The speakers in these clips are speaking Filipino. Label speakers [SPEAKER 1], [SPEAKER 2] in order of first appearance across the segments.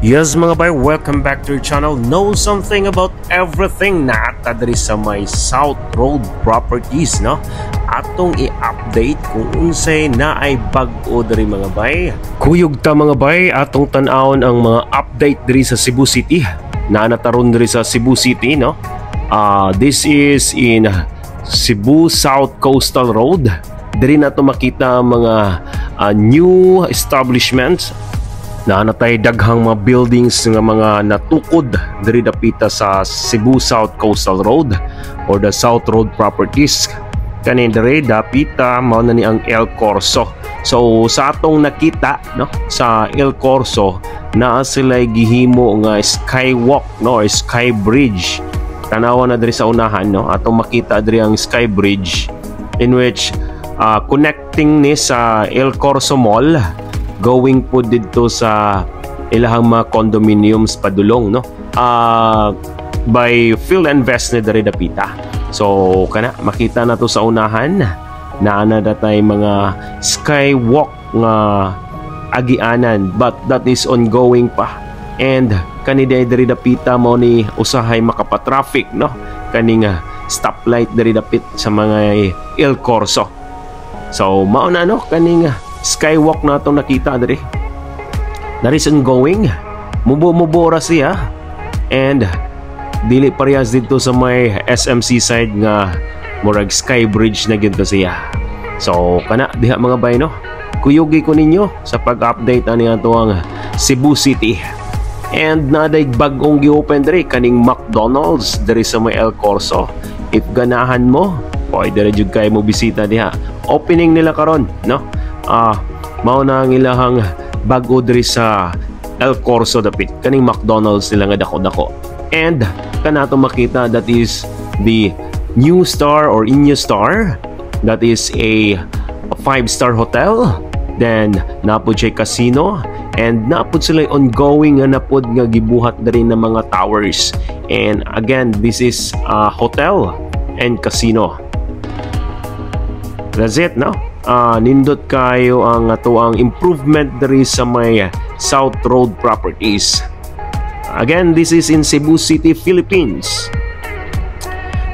[SPEAKER 1] Yes mga bay, welcome back to your channel. Know something about everything na diri sa may South Road Properties, no? Atong i-update kung unsay na ay bag-o diri mga bay. Kuyog ta mga bay, atong tan-awon ang mga update diri sa Cebu City. Nataron diri sa Cebu City, no? This is in Cebu South Coastal Road. Diri na to makita ang mga new establishments na natay daghang mga buildings nga mga natukod diri dapita sa Cebu South Coastal Road or the South Road Properties. Kani diri dapita mao na ni ang El Corso. So sa atong nakita, no, sa El Corso naa sila gihimo nga skywalk, no, or sky bridge. Tanawa na diri sa unahan, no, atong makita diri ang sky bridge in which connecting ni sa El Corso Mall going po dito sa ilahang mga condominiums padulong, no, by PhilInvest ni diri dapita. So kana makita na to sa unahan na ana datay mga skywalk nga agianan, but that is ongoing pa. And kani diri dapita mo ni usahay makapatraffic, no, kaning stoplight diri dapit sa mga El Corso. So mao na, no, kaning skywalk na itong nakita diri. That is ongoing. Mubo-mubo ra siya. And dili parehas dito sa may SMC side nga murag sky bridge na ginto siya. So kana diha mga bay, no, kuyugi ko ninyo sa pag-update ani ato ang Cebu City. And naday bag-ong gi-open diri kaning McDonald's diri sa may El Corso. If ganahan mo, pwede ra jud kay mo bisita diha. Opening nila karon, no. Mao na ang ilahang bag-o diri sa El Corso dapit kaning McDonald's nila nga dako-dako. And kanato makita, that is the New Star or Inyo Star. That is a 5-star hotel. Then napud siya casino, and napud sila ongoing nga napud nga gibuhat diri ng mga towers. And again, this is a hotel and casino. That's it, no? Nindot kayo ang ato ang improvement diri sa may South Road Properties. Again, this is in Cebu City, Philippines.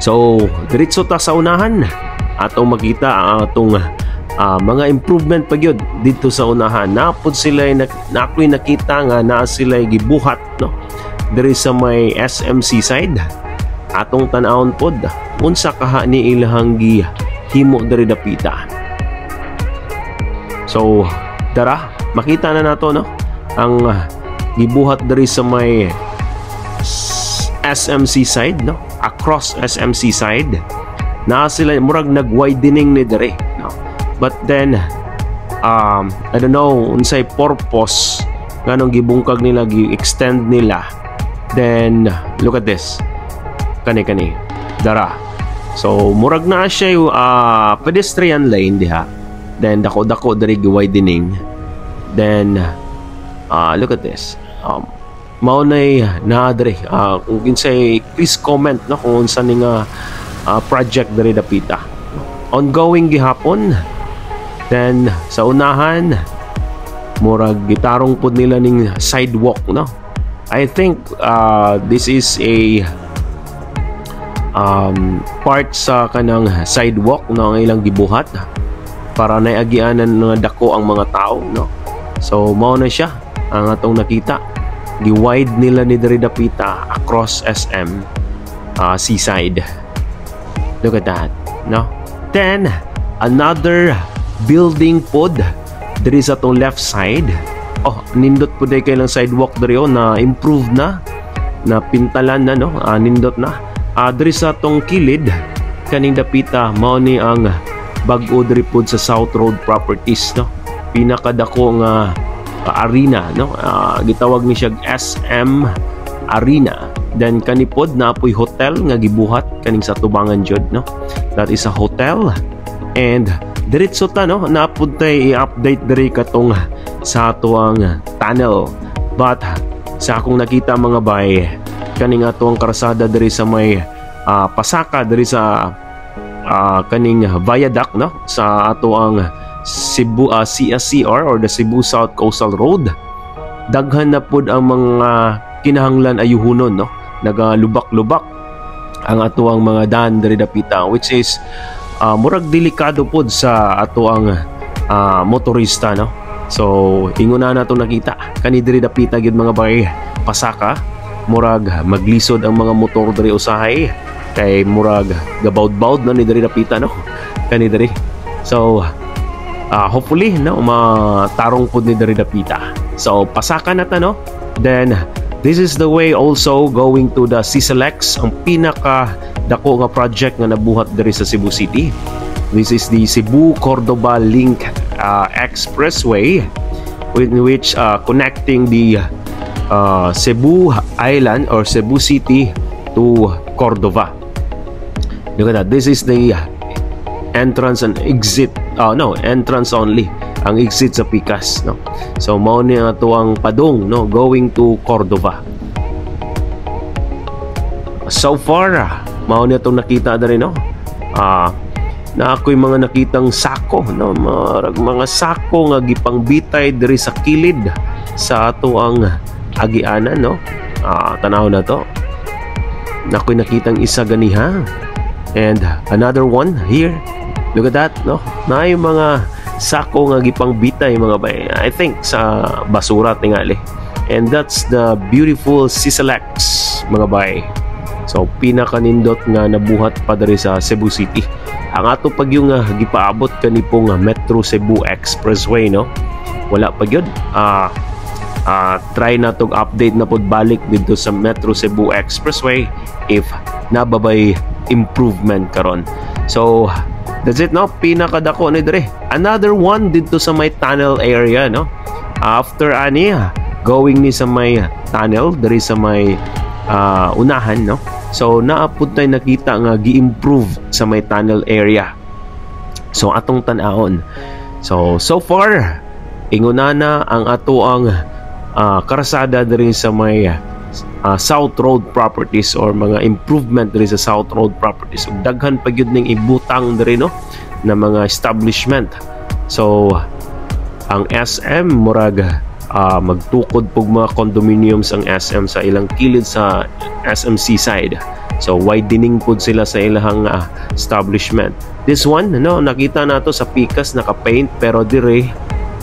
[SPEAKER 1] So diretso ta sa unahan atong makita ang atong mga improvement pa gyud dito sa unahan. Napod sila nakoy nakita nga naa sila gibuhat, no, diri sa may SMC side. Atong tan-awon pod unsa kaha ni ilahang gihimo diri dapita. So tara, makita na nato, no, ang gibuhat diri sa may SMC side, no, across SMC side. Na sila murag nag-widening ni diri, no. But then I don't know unsay purpose nganong gibungkag nila, gi-extend nila. Then look at this. Kani dara. So murag na siya pedestrian lane diha. Then dako-dako diri gi-widening. Then look at this. Mao nay na diri kung kinsay, please comment, no, kung unsa ning project diri dapita. Ongoing gihapon. Then sa unahan murag gitarong pud nila ning sidewalk, no. I think this is a part sa kanang sidewalk, no, ang ilang gibuhat para naiagianan nga dako ang mga tao, no. So mao na siya ang atong nakita. Gi-wide nila ni diri dapita across SM seaside. Look at that, no. Then another building pod diri sa tong left side. Oh, nindot pud kay lang sidewalk diri na improve na pintalan na, no. Nindot na diri sa tong kilid kaning dapita mao ni ang bag-o diri pod sa South Road Properties, no. Pinakadako nga arena, no, gitawag ni siya SM Arena. Then kanipod na apoy hotel nga gibuhat kaning sa tubangan jud, no. That is a hotel. And diretso ta, no, napud tay i-update diri katong sa ato ang tunnel. But sa akong nakita mga bay, kaning ato ang karsada diri sa may pasaka diri sa kaning viaduct, no, sa ato ang Cebu CSCR or the Cebu South Coastal Road. daghan na pud ang mga kinahanglan ayuhunon, no, nagalubak-lubak ang ato ang mga daan diri dapita, which is murag delikado pud sa ato ang motorista, no. So ingon na nato nakita kani diri dapita gyud mga bay, pasaka murag maglisod ang mga motor diri usahay kay murag gabaud-baud na ni diri dapita, no, kani diri. So hopefully, no, matarong pud ni diri dapita. So pasaka na ta, no. Then this is the way also going to the CCLEX, ang pinaka dako nga project nga nabuhat diri sa Cebu City. This is the Cebu-Cordova Link Expressway, in which connecting the Cebu Island or Cebu City to Cordova. Look at that. This is the entrance and exit. Entrance only. Ang exit sa Pikas, no. So mao ni ato ang padung, no, going to Cordova. So far mao ni atong nakita diri, no. Na ako'y mga nakitang sako, no, mga sako nga gipangbitay diri sa kilid sa ato ang agianan, no. Tanaw na to. Na ako'y nakitang isa ganiha, and another one here. Look at that, no. Na yung mga sako nga gipangbitay mga bay, I think sa basura tingali. And that's the beautiful CCLEX mga bay. So pinakanindot nga nabuhat pa diri sa Cebu City. Ang ato pag yung gipaabot kani pong Metro Cebu Expressway, no, wala pa gyud. Try na tog update na pod balik dito sa Metro Cebu Expressway if nababay improvement karon. So that's it, no. Pinakadako ni dire. Another one dito sa may tunnel area, no. After ani going ni sa may tunnel diri sa may unahan, no. So naapod tay nakita nga gi-improve sa may tunnel area. So atong tan-aon. So far ingunana ang ato ang karasada diri sa may South Road Properties or mga improvement diri sa South Road Properties. Ug daghan pa gyud ning ibutang diri, no, na mga establishment. So ang SM murag magtukod pug mga condominiums ang SM sa ilang kilid sa SM Seaside. So widening pud sila sa ilang establishment. This one, no, nakita nato sa Pikas naka-paint, pero dire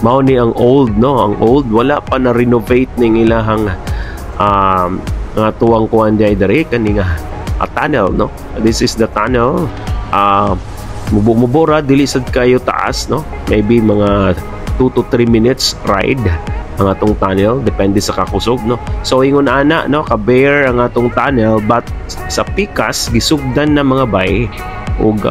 [SPEAKER 1] mao ni ang old, no. Ang old wala pa na renovate ning ilahang nga tuwang kuan dire kani nga tunnel, no. This is the tunnel. Mubora dili sad kayo taas, no. Maybe mga 2 to 3 minutes ride ang atong tunnel, depende sa kakusog, no. So ingon ana, no, ka-bare ang atong tunnel, but sa Pikas gisugdan na mga bay og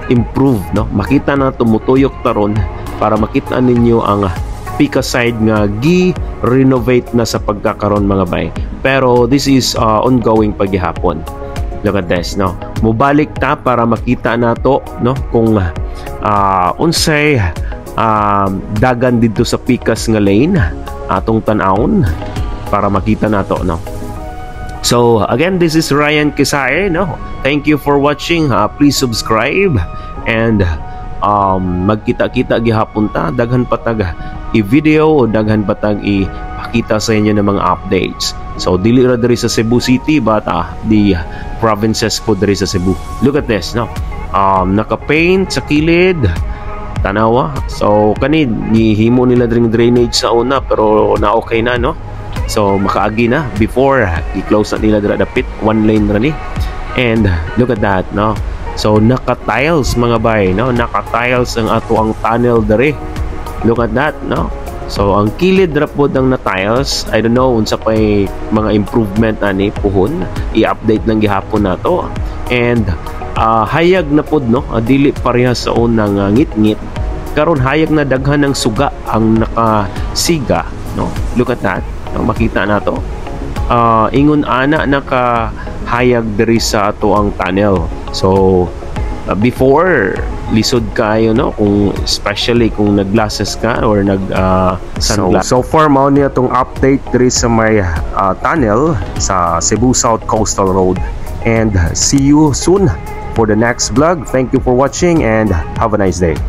[SPEAKER 1] improve, no. Makita na tumutuyok taron para makita ninyo ang Pikas side nga gi-renovate na sa pagkakaron mga bay. Pero this is ongoing paghihapon. Look at this, no. Mubalik ta para makita nato, no, kung unsay dagan dito sa Pikas nga lane atong tan-awon para makita nato, no. So again, this is Ryan Kisae, no. Thank you for watching. Please subscribe and magkita-kita gihapon ta, daghan patag i-video o daghan patag ipakita sa inyo ng mga updates. So dili ra diri sa Cebu City, but the provinces po diri sa Cebu. Look at this, no. Naka-paint sa kilid, tanawa. So kani gihimo nila dring drainage sa una, pero na okay na, no. So makaagi na. Before i-close na nila dira dapit, one lane ra ni. And look at that, no. So naka-tiles mga bay, no. Naka-tiles ang ato ang tunnel diri. Look at that, no. So ang kilid ra pod ang na-tiles. I don't know unsa pay mga improvement ani puhon. I-update ng gihapon nato. And hayag na pod, no. Dili pareha sa unang ngit-ngit. Karon hayag na daghan ng suga ang nakasiga, no. Look at that. No, makita nato. Ingon ana nakahayag diri sa ato ang tunnel. So before lisod kayo, no, kung especially kung nag-glasses ka or nag sunglass. So far mao ni atong update diri sa may tunnel sa Cebu South Coastal Road, and see you soon for the next vlog. Thank you for watching and have a nice day.